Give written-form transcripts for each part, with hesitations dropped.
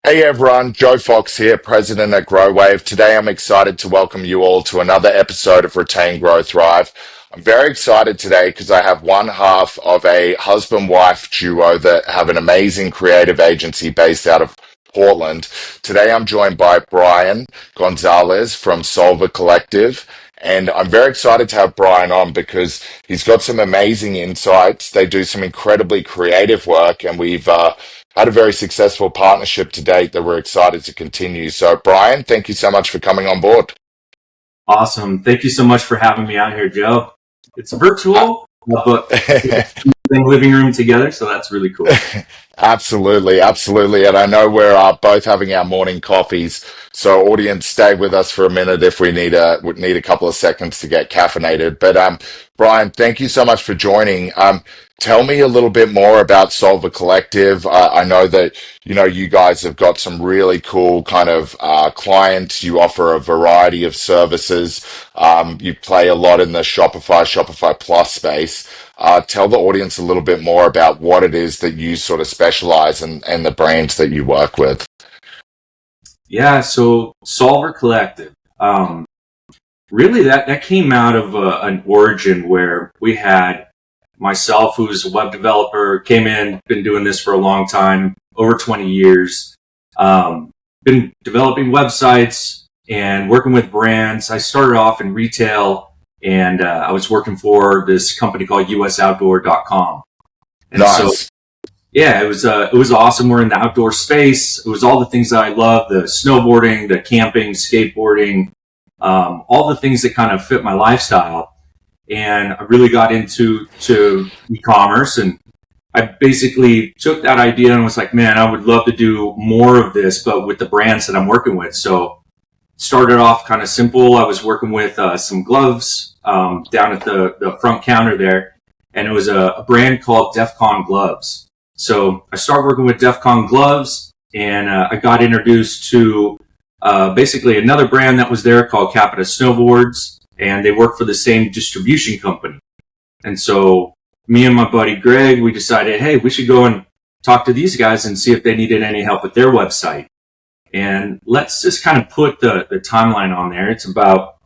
Hey everyone, Joe Fox here, President at Growave. Today I'm excited to welcome you all to another episode of Retain, Grow, Thrive. I'm very excited today because I have one half of a husband-wife duo that have an amazing creative agency based out of Portland. Today I'm joined by Brian Gonzales from Solver Collective. And I'm very excited to have Brian on because he's got some amazing insights. They do some incredibly creative work, and we've had a very successful partnership to date that we're excited to continue. So, Brian, thank you so much for coming on board. Awesome. Thank you so much for having me out here, Joe. It's virtual, but we're in the living room together, so that's really cool. Absolutely, absolutely. And I know we're both having our morning coffees. So audience, stay with us for a minute if we would need a couple of seconds to get caffeinated. But Brian, thank you so much for joining. Tell me a little bit more about Solver Collective. I know that, you guys have got some really cool kind of clients. You offer a variety of services. You play a lot in the Shopify Plus space. Tell the audience a little bit more about what it is that you sort of specialize in and the brands that you work with. Yeah, so Solver Collective. Really, that came out of an origin where we had myself, who's a web developer, came in, been doing this for a long time, over 20 years, been developing websites and working with brands. I started off in retail, and I was working for this company called usoutdoor.com. And Nice. so, yeah, it was awesome. We're in the outdoor space. It was all the things that I love: the snowboarding, the camping, skateboarding, all the things that kind of fit my lifestyle. And I really got into e-commerce, and I basically took that idea and was like, man, I would love to do more of this, but with the brands that I'm working with. So started off kind of simple. I was working with some gloves down at the front counter there, and it was a brand called DEFCON Gloves. So I started working with DEFCON Gloves, and I got introduced to basically another brand that was there called Capita Snowboards, and they work for the same distribution company. And so me and my buddy Greg, we decided, hey, we should go and talk to these guys and see if they needed any help with their website. And let's just kind of put the timeline on there. It's about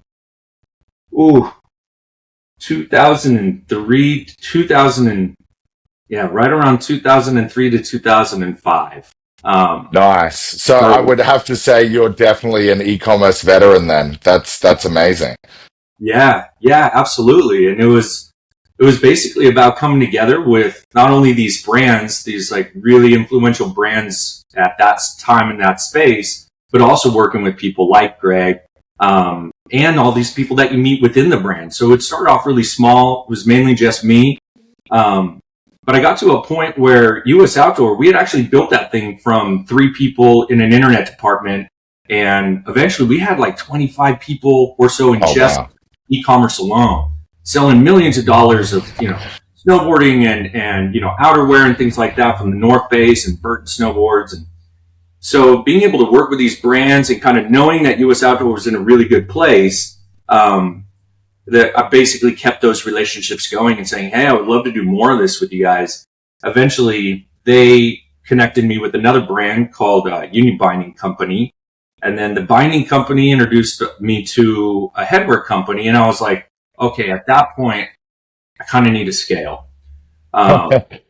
2003, right around 2003 to 2005. Nice. So I would have to say you're definitely an e-commerce veteran then. That's amazing. Yeah, absolutely. And it was basically about coming together with not only these brands, these like really influential brands at that time in that space, but also working with people like Greg, and all these people that you meet within the brand. So it started off really small. It was mainly just me. But I got to a point where US Outdoor, we had actually built that thing from 3 people in an internet department. And eventually we had like 25 people or so in Wow. e-commerce alone, selling millions of dollars of, snowboarding and, outerwear and things like that from the North Face and Burton Snowboards. And so being able to work with these brands and kind of knowing that US Outdoor was in a really good place, that I basically kept those relationships going and saying, hey, I would love to do more of this with you guys. Eventually, they connected me with another brand called Union Binding Company. And then the binding company introduced me to a headwear company. And I was like, okay, at that point, I kind of need to scale.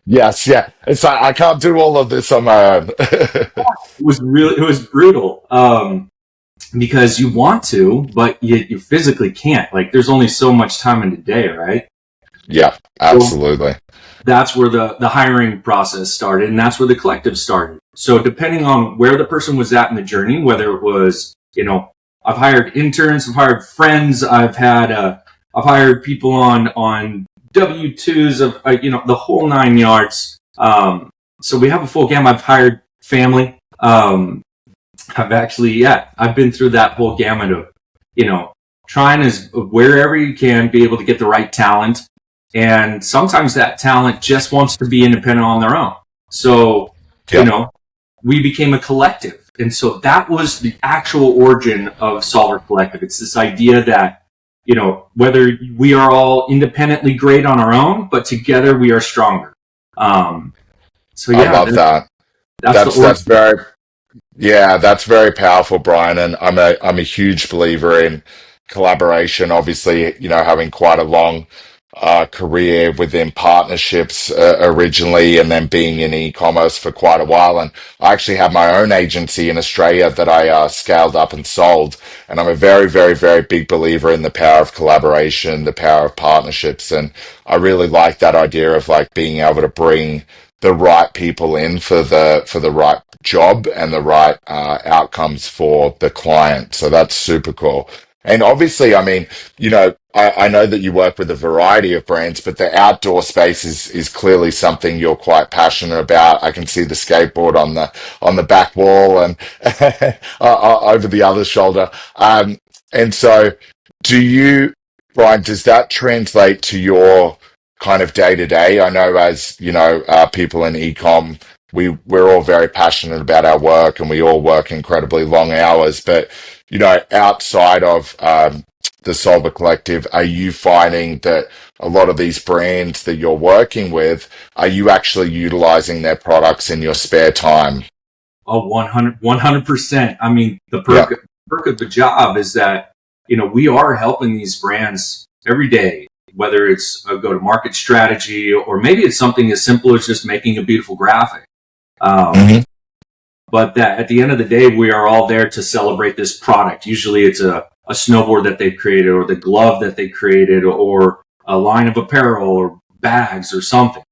Yes, yeah. It's like I can't do all of this on my own. It was brutal. Because you want to, but you physically can't. Like, there's only so much time in the day, right? Yeah, So absolutely. that's where the hiring process started, and that's where the collective started. So depending on where the person was at in the journey, whether it was, I've hired interns, I've hired friends, I've hired people on W-2s of, the whole 9 yards. So we have a full gamut. I've hired family. I've been through that whole gamut of, trying as wherever you can be able to get the right talent. And sometimes that talent just wants to be independent on their own. So, Yeah. we became a collective. And so that was the actual origin of Solver Collective. It's this idea that, whether we are all independently great on our own, but together we are stronger. So I yeah, love that. that's the That's origin. very Yeah, that's very powerful, Brian, and I'm a huge believer in collaboration. Obviously, having quite a long career within partnerships originally, and then being in e-commerce for quite a while. And I actually have my own agency in Australia that I scaled up and sold. And I'm a very, very, very big believer in the power of collaboration, the power of partnerships, and I really like that idea of like being able to bring the right people in for the right job and the right outcomes for the client. So that's super cool. And obviously, I mean, I know that you work with a variety of brands, but the outdoor space is clearly something you're quite passionate about. I can see the skateboard on the back wall and over the other shoulder. And so, do you, Brian? Does that translate to your kind of day to day? I know, as people in ecom, we're all very passionate about our work, and we all work incredibly long hours, but outside of the Solver Collective, are you finding that a lot of these brands that you're working with, are you actually utilizing their products in your spare time? Oh, 100%. I mean, the Yeah. perk of the job is that, we are helping these brands every day, whether it's a go to market strategy or maybe it's something as simple as just making a beautiful graphic. Um, Hmm. but that at the end of the day, we are all there to celebrate this product. Usually it's a snowboard that they've created or the glove that they created or a line of apparel or bags or something.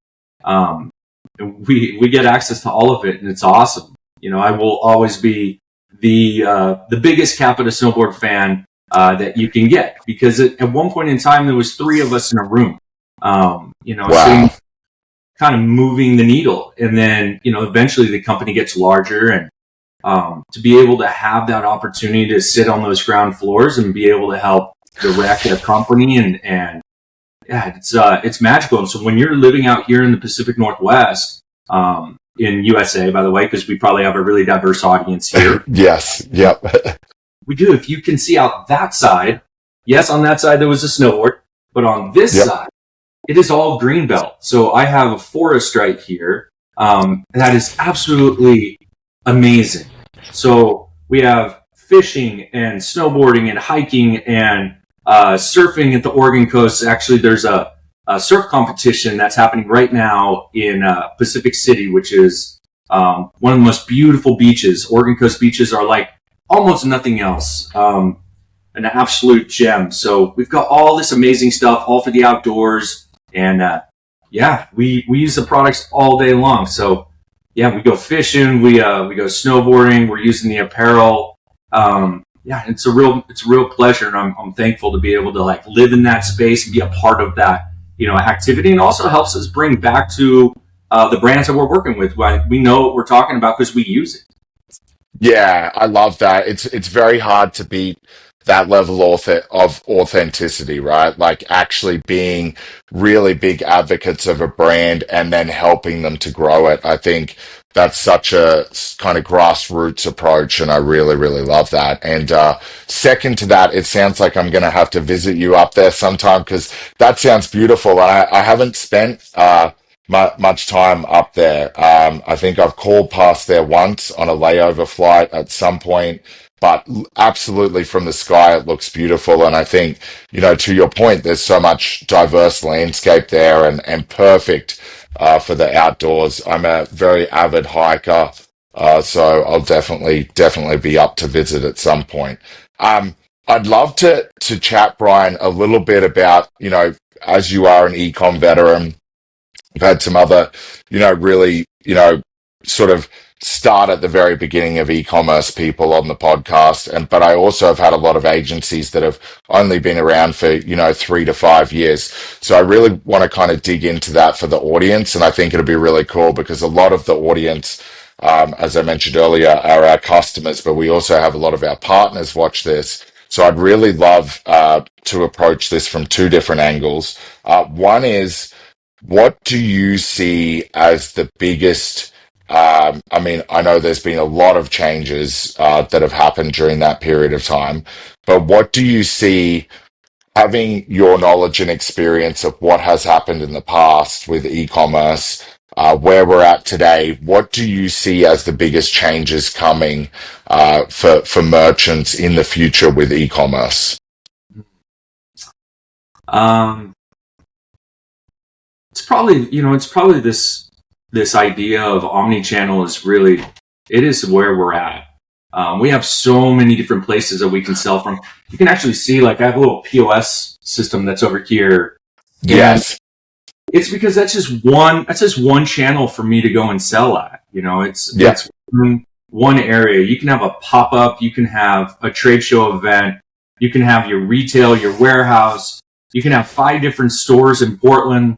Um, and we get access to all of it, and it's awesome. I will always be the biggest Capita snowboard fan that you can get, because at one point in time there was three of us in a room, sitting Wow. kind of moving the needle, and then eventually the company gets larger, and to be able to have that opportunity to sit on those ground floors and be able to help direct a company and yeah, it's magical. And so when you're living out here in the Pacific Northwest, in USA, by the way, because we probably have a really diverse audience here, Yes. Yep. we do. If you can see out that side, yes, on that side there was a snowboard, but on this Yep. side, it is all green belt. So I have a forest right here that is absolutely amazing. So we have fishing and snowboarding and hiking and surfing at the Oregon coast. Actually, there's a surf competition that's happening right now in Pacific City, which is one of the most beautiful beaches. Oregon coast beaches are like almost nothing else. An absolute gem. So we've got all this amazing stuff, all for the outdoors, and yeah, we use the products all day long. So yeah, we go fishing, we go snowboarding, we're using the apparel. Yeah, it's a real pleasure, and I'm thankful to be able to like live in that space and be a part of that activity, and also helps us bring back to the brands that we're working with. We know what we're talking about because we use it. Yeah, I love that. It's very hard to beat that level of authenticity, right? Like actually being really big advocates of a brand and then helping them to grow it. I think that's such a kind of grassroots approach, and I really, really love that. And second to that, it sounds like I'm going to have to visit you up there sometime because that sounds beautiful. I haven't spent much time up there. I think I've called past there once on a layover flight at some point, but absolutely from the sky, it looks beautiful. And I think, to your point, there's so much diverse landscape there and perfect for the outdoors. I'm a very avid hiker, so I'll definitely be up to visit at some point. I'd love to chat, Brian, a little bit about, as you are an ecom veteran. I've had some other, really, sort of start at the very beginning of e-commerce people on the podcast. But I also have had a lot of agencies that have only been around for, 3 to 5 years. So I really want to kind of dig into that for the audience. And I think it'll be really cool because a lot of the audience, as I mentioned earlier, are our customers, but we also have a lot of our partners watch this. So I'd really love, to approach this from two different angles. One is, what do you see as the biggest? I mean, I know there's been a lot of changes that have happened during that period of time, but what do you see, having your knowledge and experience of what has happened in the past with e-commerce? where we're at today, what do you see as the biggest changes coming for merchants in the future with e-commerce? Um, it's probably this idea of omni-channel is really, it is where we're at. We have so many different places that we can sell from. You can actually see, like, I have a little POS system that's over here, and Yes. it's because that's just one channel for me to go and sell at. Yeah. It's one area. You can have a pop-up, you can have a trade show event, you can have your retail, your warehouse, you can have 5 different stores in Portland.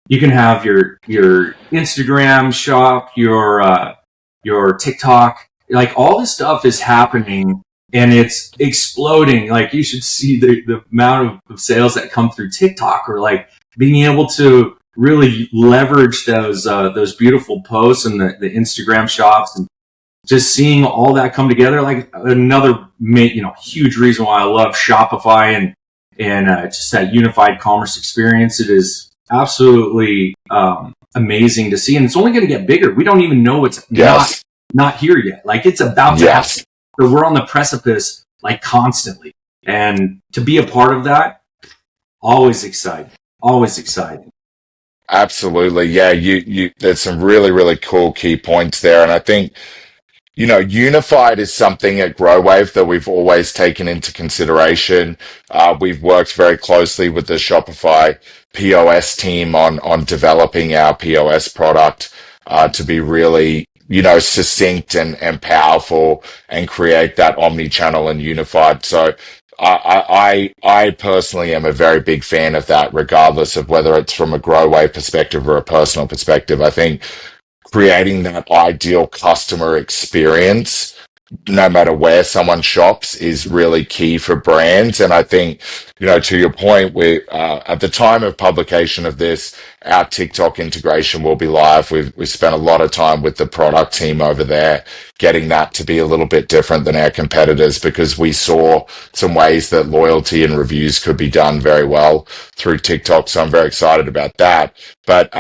You can have your Instagram shop, your TikTok. Like, all this stuff is happening and it's exploding. Like, you should see the amount of sales that come through TikTok, or like being able to really leverage those beautiful posts and the Instagram shops, and just seeing all that come together. Like, another huge reason why I love Shopify and just that unified commerce experience. It is absolutely amazing to see, and it's only going to get bigger. We don't even know it's Yes. not here yet. Like, it's about to happen. Yes. So we're on the precipice, like, constantly, and to be a part of that, always exciting. Always exciting. Absolutely. Yeah, there's some really, really cool key points there. And I think, unified is something at Growave that we've always taken into consideration. We've worked very closely with the Shopify POS team on developing our POS product to be really, succinct and powerful and create that omni-channel and unified. So I personally am a very big fan of that, regardless of whether it's from a Growway perspective or a personal perspective. I think creating that ideal customer experience, no matter where someone shops, is really key for brands. And I think, to your point, at the time of publication of this, our TikTok integration will be live. We've spent a lot of time with the product team over there, getting that to be a little bit different than our competitors, because we saw some ways that loyalty and reviews could be done very well through TikTok. So I'm very excited about that. But,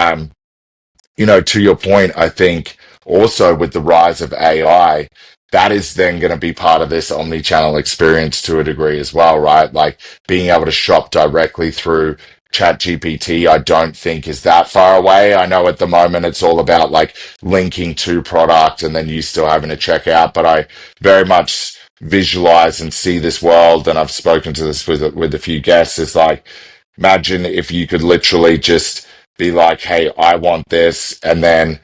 to your point, I think also with the rise of AI, that is then going to be part of this omni-channel experience to a degree as well, right? Like, being able to shop directly through ChatGPT, I don't think is that far away. I know at the moment it's all about like linking to product and then you still having to check out, but I very much visualize and see this world, and I've spoken to this with a few guests. It's like, imagine if you could literally just be like, hey, I want this, and then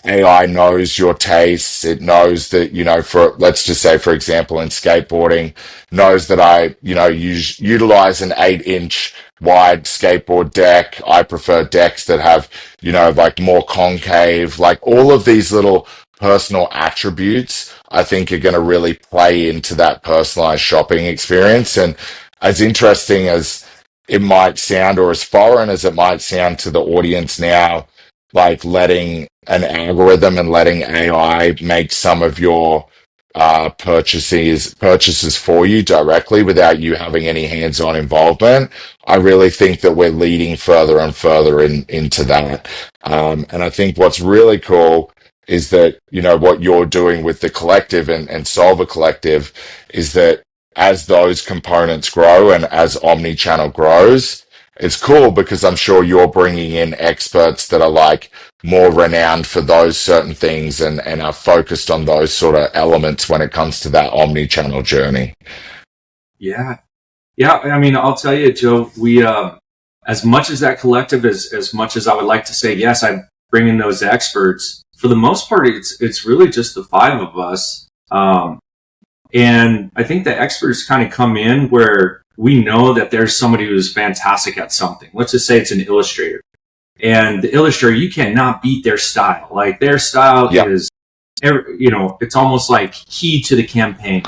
AI knows your tastes. It knows that, for, let's just say, for example, in skateboarding, knows that I, utilize an 8-inch wide skateboard deck. I prefer decks that have, like more concave, like all of these little personal attributes, I think are going to really play into that personalized shopping experience. And as interesting as it might sound, or as foreign as it might sound to the audience now, like letting an algorithm and letting AI make some of your purchases for you directly without you having any hands-on involvement. I really think that we're leading further and further into that. And I think what's really cool is that, what you're doing with the collective and Solver Collective is that as those components grow and as omni-channel grows, it's cool because I'm sure you're bringing in experts that are like more renowned for those certain things and are focused on those sort of elements when it comes to that omni-channel journey. Yeah. Yeah. I mean, I'll tell you, Joe, we, as much as that collective, as much as I would like to say, yes, I bring in those experts, for the most part, it's really just the 5 of us. And I think the experts kind of come in where we know that there's somebody who's fantastic at something. Let's just say it's an illustrator. And the illustrator, you cannot beat their style. Like, their style is, it's almost like key to the campaign.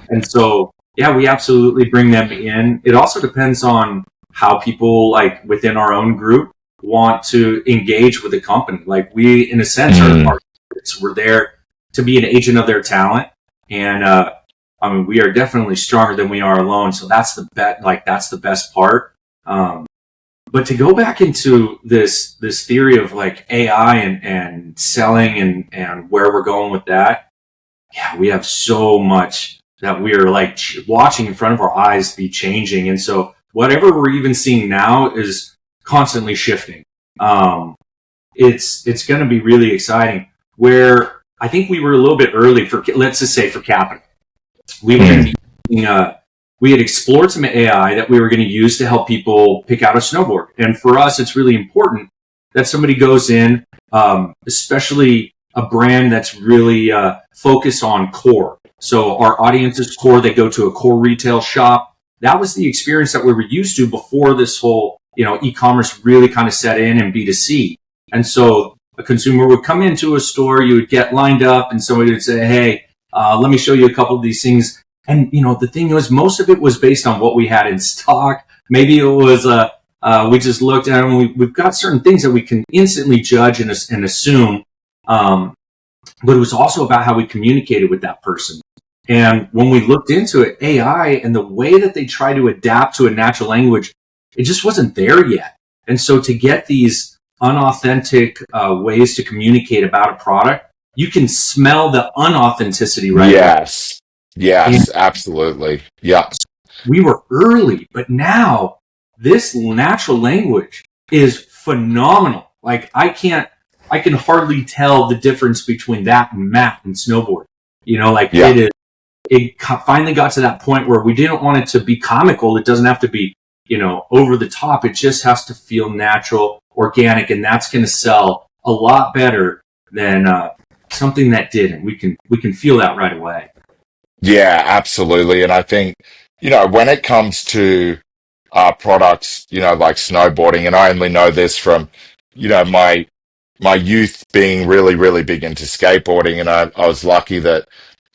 And so, yeah, we absolutely bring them in. It also depends on how people, like, within our own group want to engage with the company. Like, we, in a sense, are we're there to be an agent of their talent. And, I mean, we are definitely stronger than we are alone. So that's the best part. But to go back into this theory of like AI and selling and where we're going with that, yeah, we have so much that we are like watching in front of our eyes be changing. And so whatever we're even seeing now is constantly shifting. It's going to be really exciting. Where I think we were a little bit early for, let's just say, for capital. We were going to be using, we had explored some AI that we were going to use to help people pick out a snowboard. And for us, it's really important that somebody goes in, especially a brand that's really focused on core. So our audience is core. They go to a core retail shop. That was the experience that we were used to before this whole, e-commerce really kind of set in and B2C. And so a consumer would come into a store, you would get lined up, and somebody would say, hey, let me show you a couple of these things. And, the thing was, most of it was based on what we had in stock. Maybe it was, we just looked at them. We've got certain things that we can instantly judge and assume. But it was also about how we communicated with that person. And when we looked into it, AI and the way that they try to adapt to a natural language, it just wasn't there yet. And so to get these unauthentic ways to communicate about a product, you can smell the unauthenticity right Yes. Yes, away. absolutely. Yeah. We were early, but now this natural language is phenomenal. Like I can hardly tell the difference between that and mat and snowboard. Yeah. It finally got to that point where we didn't want it to be comical. It doesn't have to be, over the top. It just has to feel natural, organic, and that's going to sell a lot better than something that didn't. We can feel that right away. Yeah, absolutely. And I think, when it comes to products, like snowboarding, and I only know this from, my youth being really, really big into skateboarding. And I was lucky that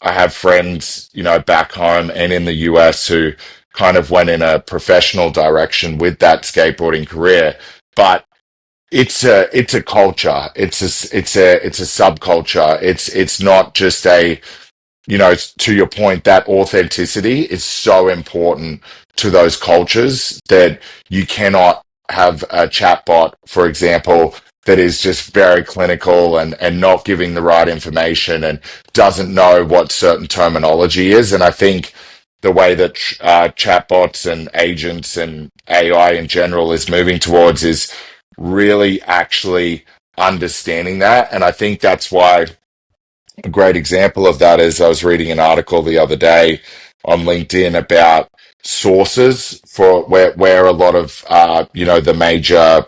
I have friends, back home and in the US who kind of went in a professional direction with that skateboarding career. But it's a culture. It's a subculture. It's not just to your point, that authenticity is so important to those cultures that you cannot have a chatbot, for example, that is just very clinical and not giving the right information and doesn't know what certain terminology is. And I think the way that chatbots and agents and AI in general is moving towards is really actually understanding that. And I think that's why a great example of that is I was reading an article the other day on LinkedIn about sources for where a lot of the major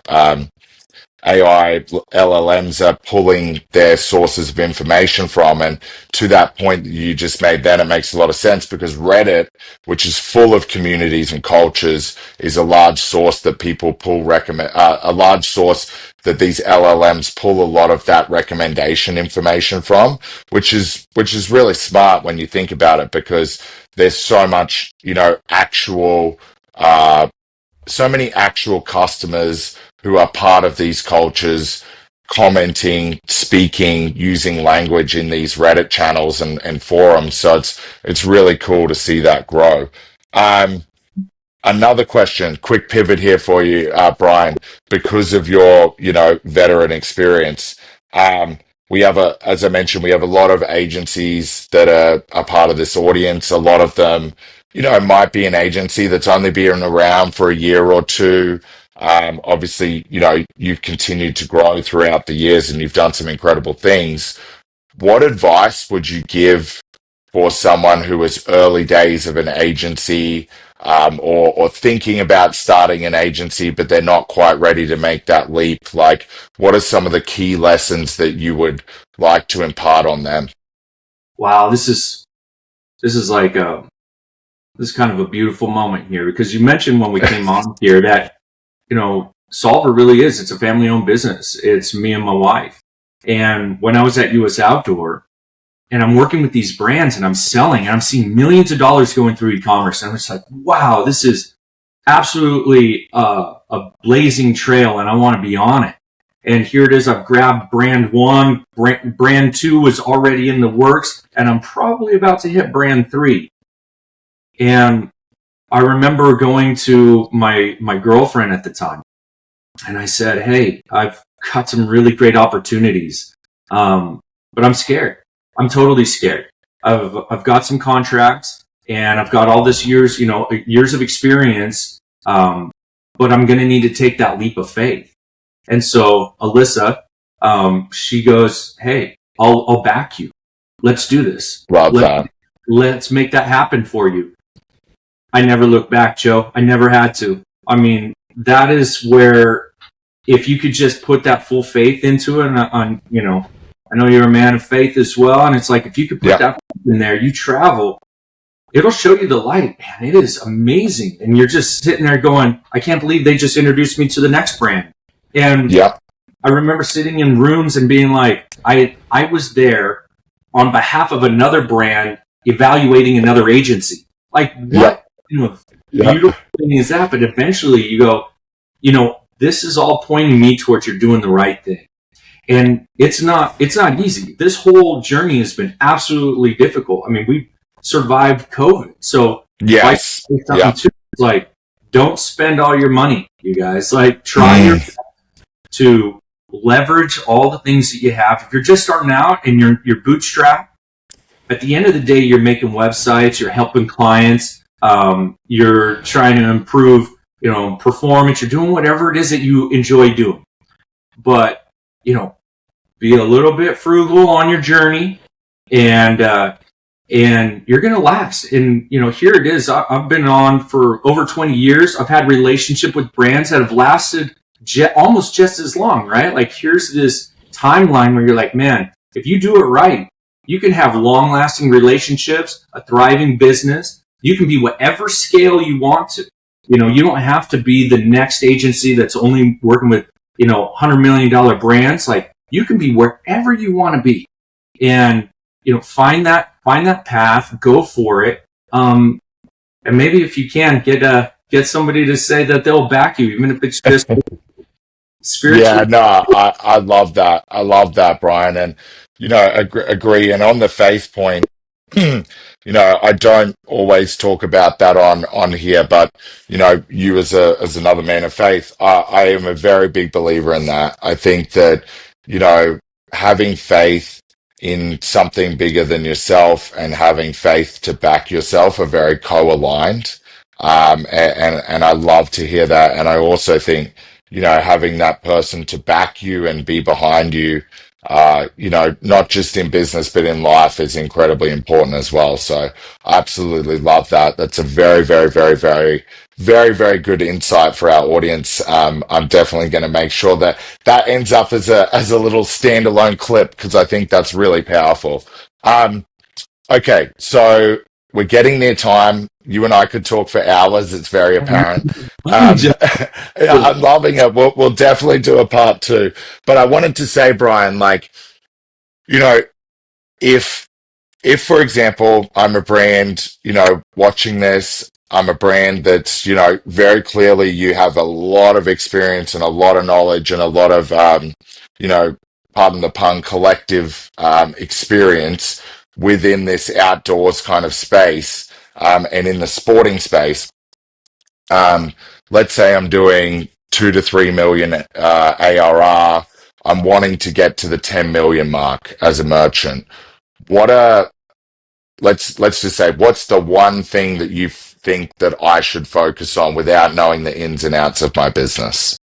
AI LLMs are pulling their sources of information from. And to that point that you just made, then it makes a lot of sense because Reddit, which is full of communities and cultures, is a large source that people pull a large source that these LLMs pull a lot of that recommendation information from, which is really smart when you think about it because there's so much, actual so many actual customers who are part of these cultures commenting, speaking, using language in these Reddit channels and forums. So it's really cool to see that grow. Um, Another question, quick pivot here for you, Brian, because of your, veteran experience. We have as I mentioned, we have a lot of agencies that are part of this audience. A lot of them, might be an agency that's only been around for a year or two. Obviously, you've continued to grow throughout the years and you've done some incredible things. What advice would you give for someone who is early days of an agency, or thinking about starting an agency, but they're not quite ready to make that leap? Like, what are some of the key lessons that you would like to impart on them? Wow, this is like this is kind of a beautiful moment here because you mentioned when we came on here that Solver really is, it's a family owned business. It's me and my wife. And when I was at US Outdoor and I'm working with these brands and I'm selling and I'm seeing millions of dollars going through e-commerce, and I'm just like, wow, this is absolutely a blazing trail and I want to be on it. And here it is. I've grabbed brand one, brand two was already in the works, and I'm probably about to hit brand three. And I remember going to my girlfriend at the time And I said, hey, I've got some really great opportunities, but I'm scared. I'm totally scared. I've got some contracts and I've got all this years of experience, but I'm going to need to take that leap of faith. And so Alyssa, she goes, hey, I'll back you. Let's do this. Love that. Let's make that happen for you. I never looked back, Joe. I never had to. I mean, that is where, if you could just put that full faith into it, and I know you're a man of faith as well, and it's like, if you could put that in there, you travel, it'll show you the light, man. It is amazing. And you're just sitting there going, I can't believe they just introduced me to the next brand. And I remember sitting in rooms and being like, I was there on behalf of another brand evaluating another agency. Like, what beautiful thing is that? But eventually you go, this is all pointing me towards you're doing the right thing. And it's not easy. This whole journey has been absolutely difficult. I mean, we survived COVID. So it's like, don't spend all your money, you guys. Like, try your best to leverage all the things that you have. If you're just starting out and you're bootstrapped, at the end of the day, you're making websites, you're helping clients, you're trying to improve, performance, you're doing whatever it is that you enjoy doing. But, be a little bit frugal on your journey, and you're going to last. And, here it is. I've been on for over 20 years. I've had relationship with brands that have lasted almost just as long, right? Like, here's this timeline where you're like, man, if you do it right, you can have long-lasting relationships, a thriving business. You can be whatever scale you want to. You don't have to be the next agency that's only working with, $100 million brands. Like, you can be wherever you want to be, and, find that path, go for it. And maybe if you can get somebody to say that they'll back you, even if it's just spiritually. Yeah, no, I love that. I love that, Brian. And, agree. And on the faith point, I don't always talk about that on here, but, you as another man of faith, I am a very big believer in that. I think that, having faith in something bigger than yourself and having faith to back yourself are very co-aligned. And I love to hear that. And I also think, having that person to back you and be behind you, not just in business, but in life is incredibly important as well. So I absolutely love that. That's a very, very, very, very, very, very good insight for our audience. I'm definitely going to make sure that ends up as a little standalone clip, because I think that's really powerful. Okay, so we're getting near time. You and I could talk for hours. It's very apparent. I'm loving it. We'll definitely do a part two. But I wanted to say, Brian, like, if for example, I'm a brand, watching this, I'm a brand that's, very clearly you have a lot of experience and a lot of knowledge and a lot of, pardon the pun, collective experience within this outdoors kind of space, and in the sporting space. Let's say I'm doing 2 to 3 million ARR. I'm wanting to get to the 10 million mark as a merchant. Let's just say, what's the one thing that you think that I should focus on without knowing the ins and outs of my business?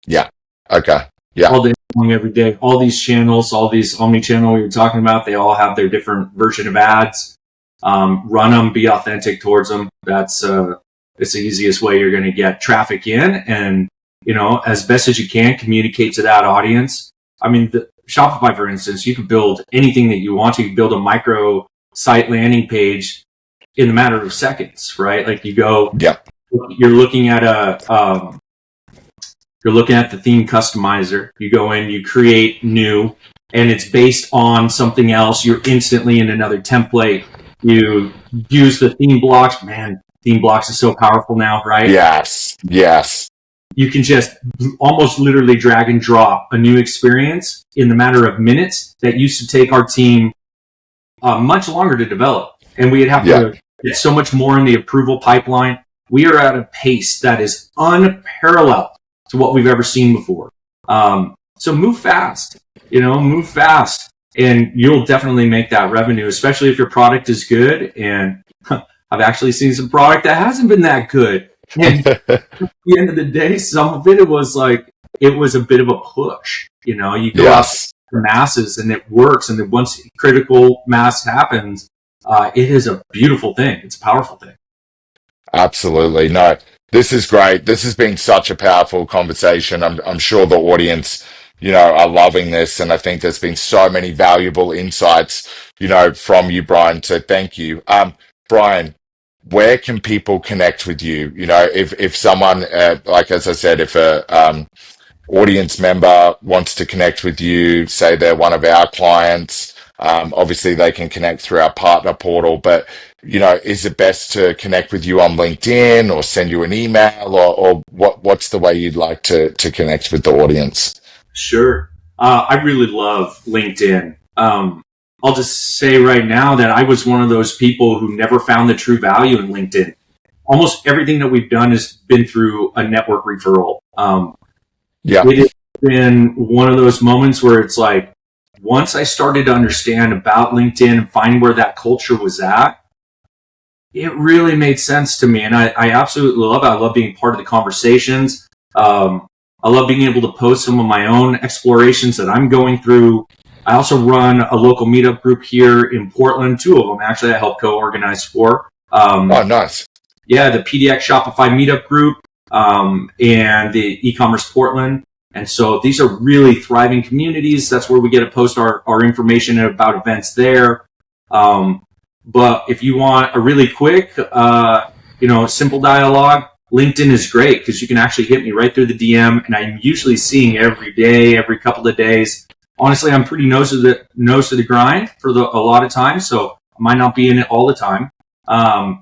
Yeah. Okay. Yeah. All day long, every day. All these channels, all these omni-channel we were talking about, they all have their different version of ads. Run them, be authentic towards them. That's it's the easiest way you're going to get traffic in, and as best as you can, communicate to that audience. I mean, Shopify, for instance, you can build anything that you want to. You can build a micro site landing page in a matter of seconds, right? Like, you go, you're looking at the theme customizer. You go in, you create new, and it's based on something else. You're instantly in another template. You use the theme blocks. Man, theme blocks is so powerful now, right? Yes. You can just almost literally drag and drop a new experience in the matter of minutes that used to take our team much longer to develop. And we'd have to get so much more in the approval pipeline. We are at a pace that is unparalleled to what we've ever seen before. So move fast, move fast, and you'll definitely make that revenue, especially if your product is good. And I've actually seen some product that hasn't been that good. And at the end of the day, some of it was like, it was a bit of a push. You go out to the masses and it works. And then once critical mass happens, it is a beautiful thing. It's a powerful thing. Absolutely. No, this is great. This has been such a powerful conversation. I'm sure the audience, are loving this. And I think there's been so many valuable insights, from you, Brian. So thank you. Brian, where can people connect with you? If someone, like, as I said, if a, audience member wants to connect with you, say they're one of our clients, obviously they can connect through our partner portal, but is it best to connect with you on LinkedIn or send you an email, or what's the way you'd like to connect with the audience? Sure. I really love LinkedIn. I'll just say right now that I was one of those people who never found the true value in LinkedIn. Almost everything that we've done has been through a network referral. Yeah. It has been one of those moments where it's like, once I started to understand about LinkedIn and find where that culture was at, it really made sense to me. And I absolutely love it. I love being part of the conversations. I love being able to post some of my own explorations that I'm going through. I also run a local meetup group here in Portland, 2 of them actually I help co-organize for. Oh, nice. Yeah, the PDX Shopify meetup group, and the e-commerce Portland. And so these are really thriving communities. That's where we get to post our information about events there. But if you want a really quick, simple dialogue, LinkedIn is great because you can actually hit me right through the DM, and I'm usually seeing every day, every couple of days. Honestly, I'm pretty nose to the grind for a lot of times, so I might not be in it all the time.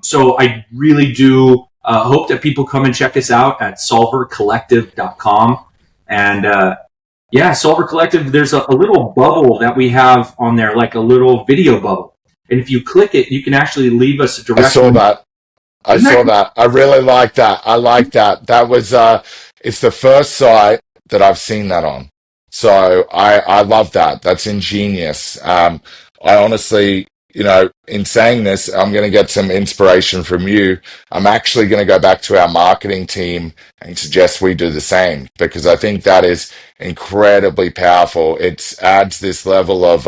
So I really do hope that people come and check us out at solvercollective.com. And Solver Collective, there's a little bubble that we have on there, like a little video bubble. And if you click it, you can actually leave us a direct. I saw that. I really like that. I like that. That was, it's the first site that I've seen that on. So I love that. That's ingenious. I honestly, in saying this, I'm going to get some inspiration from you. I'm actually going to go back to our marketing team and suggest we do the same, because I think that is incredibly powerful. It adds this level of,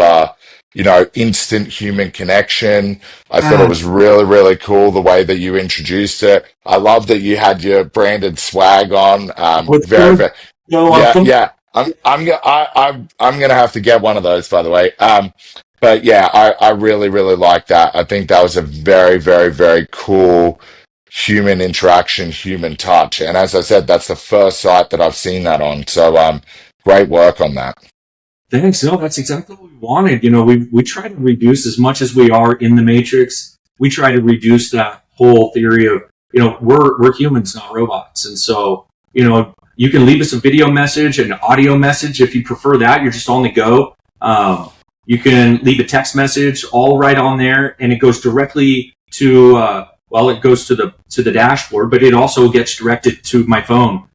instant human connection. I thought it was really, really cool the way that you introduced it. I love that you had your branded swag on. Very, very, yeah. I'm gonna have to get one of those, by the way. But yeah, I really, really like that. I think that was a very, very, very cool human interaction, human touch. And as I said, that's the first site that I've seen that on. So, great work on that. Thanks. No, that's exactly what we wanted. We try to reduce as much as we are in the matrix. We try to reduce that whole theory of, we're humans, not robots. And so, you can leave us a video message, an audio message. If you prefer that, you're just on the go. You can leave a text message all right on there, and it goes directly to, it goes to the dashboard, but it also gets directed to my phone.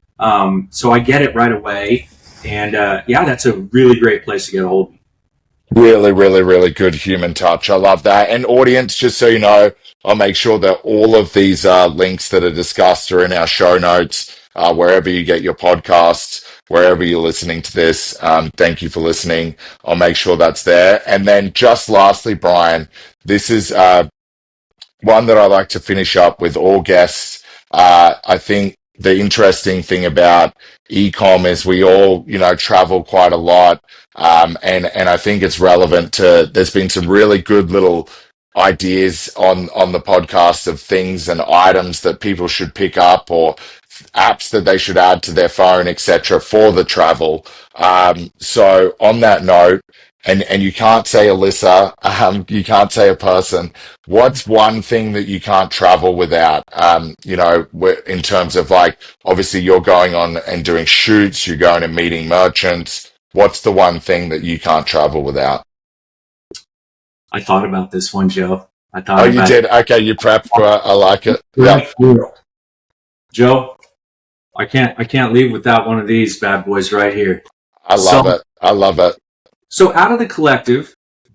So I get it right away. And that's a really great place to get a hold of me. Really, really, really good human touch. I love that. And audience, just so you know, I'll make sure that all of these links that are discussed are in our show notes, wherever you get your podcasts, wherever you're listening to this. Thank you for listening. I'll make sure that's there. And then just lastly, Brian, this is one that I like to finish up with all guests. I think the interesting thing about e-com is we all, travel quite a lot. And I think it's relevant there's been some really good little ideas on the podcast of things and items that people should pick up, or apps that they should add to their phone, etc., for the travel. So on that note, and you can't say Alyssa, you can't say a person. What's one thing that you can't travel without? In terms of, like, obviously you're going on and doing shoots, you're going and meeting merchants. What's the one thing that you can't travel without? I thought about this one, Joe. Oh, you did? Okay, you prepped for it. I like it. Yeah. Joe, I can't leave without one of these bad boys right here. I love So it. I love it. so out of the collective,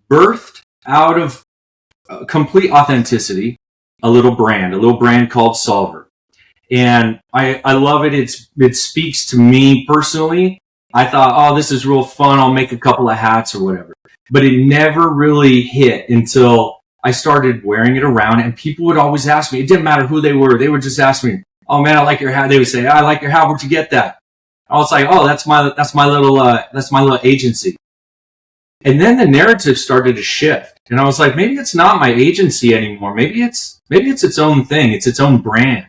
birthed out of complete authenticity, a little brand called Solver. And I love it. It speaks to me personally. I thought, oh, this is real fun. I'll make a couple of hats or whatever. But it never really hit until I started wearing it around, and people would always ask me. It didn't matter who they were. They would just ask me, "Oh man, I like your hat." They would say, "I like your hat. Where'd you get that?" I was like, "Oh, that's my little agency." And then the narrative started to shift, and I was like, maybe it's not my agency anymore. Maybe it's its own thing. It's its own brand.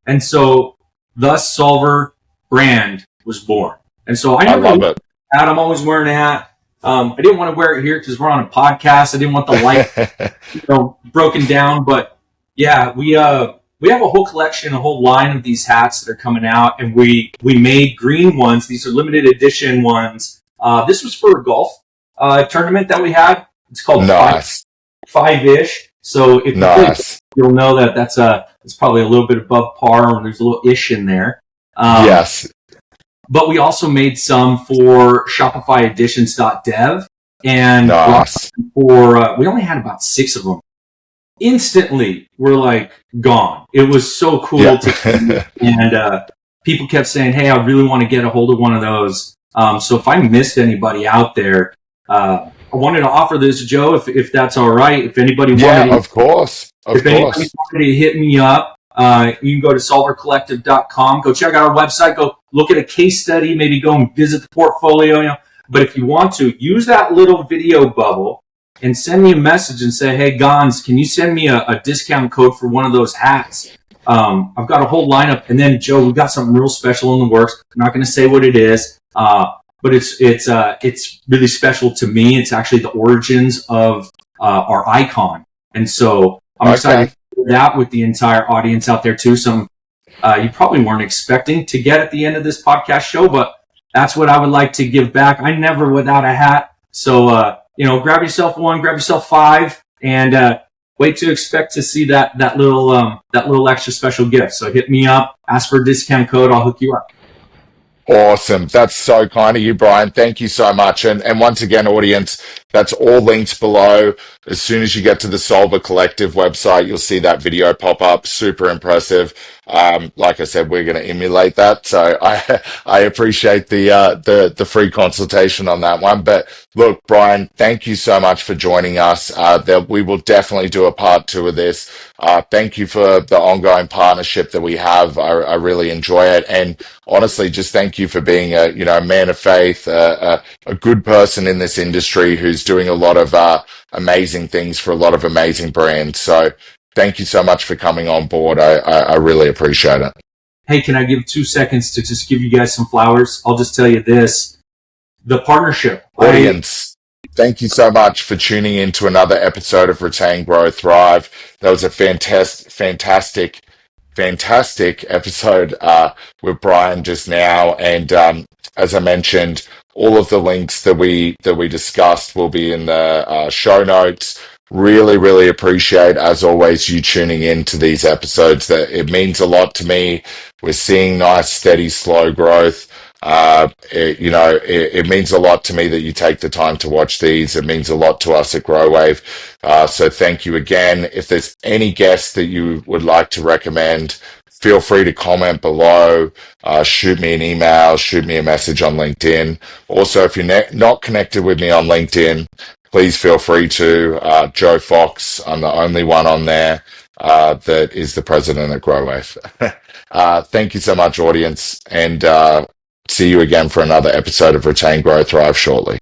And so, thus Solver brand was born. And so I I never love it. hat. I'm always wearing a hat. I didn't want to wear it here because we're on a podcast. I didn't want the light, broken down. But yeah, we have a whole collection, a whole line of these hats that are coming out, and we made green ones. These are limited edition ones. This was for a golf tournament that we had. It's called Nice. Five-ish. So if you play, Nice. you'll know that it's probably a little bit above par, or there's a little ish in there. Yes. But we also made some for Shopify Editions.dev, and Nice. we only had about 6 of them. Instantly, we're like gone. It was so cool Yeah. and people kept saying, "Hey, I really want to get a hold of one of those." So if I missed anybody out there, I wanted to offer this, Joe, if that's all right. If anybody Yeah, wanted, of course. Of anybody course. wanted to hit me up, you can go to solvercollective.com. Go check out our website. Go look at a case study. Maybe go and visit the portfolio. But if you want to, use that little video bubble and send me a message and say, "Hey, Gonz, can you send me a discount code for one of those hats?" I've got a whole lineup. And then, Joe, we've got something real special in the works. I'm not going to say what it is, but it's really special to me. It's actually the origins of our icon. And so I'm excited to do that with the entire audience out there, too. Some you probably weren't expecting to get at the end of this podcast show, but that's what I would like to give back. I never without a hat. So, grab yourself one, grab yourself 5, and wait to expect to see that little extra special gift. So hit me up, ask for a discount code. I'll hook you up. Awesome. That's so kind of you, Brian. Thank you so much. And once again, audience, that's all links below. As soon as you get to the Solver Collective website, you'll see that video pop up. Super impressive. Like I said, we're going to emulate that. So I appreciate the free consultation on that one. But look, Brian, thank you so much for joining us. We will definitely do a part 2 of this. Thank you for the ongoing partnership that we have. I really enjoy it. And honestly, just thank you for being a man of faith, a good person in this industry who's doing a lot of amazing things for a lot of amazing brands. So thank you so much for coming on board. I really appreciate it. Hey, can I give 2 seconds to just give you guys some flowers? I'll just tell you this. The partnership. Audience, thank you so much for tuning in to another episode of Retain, Grow, Thrive. That was a fantastic episode with Brian just now. And as I mentioned, all of the links that we discussed will be in the show notes. Really appreciate, as always, you tuning in to these episodes. That it means a lot to me. We're seeing nice, steady, slow growth. It means a lot to me that you take the time to watch these. It means a lot to us at Growave. So thank you again. If there's any guests that you would like to recommend, feel free to comment below, shoot me an email, shoot me a message on LinkedIn. Also, if you're not connected with me on LinkedIn, please feel free to. Joe Fox, I'm the only one on there that is the president at Growave. Thank you so much, audience, and see you again for another episode of Retain, Grow, Thrive shortly.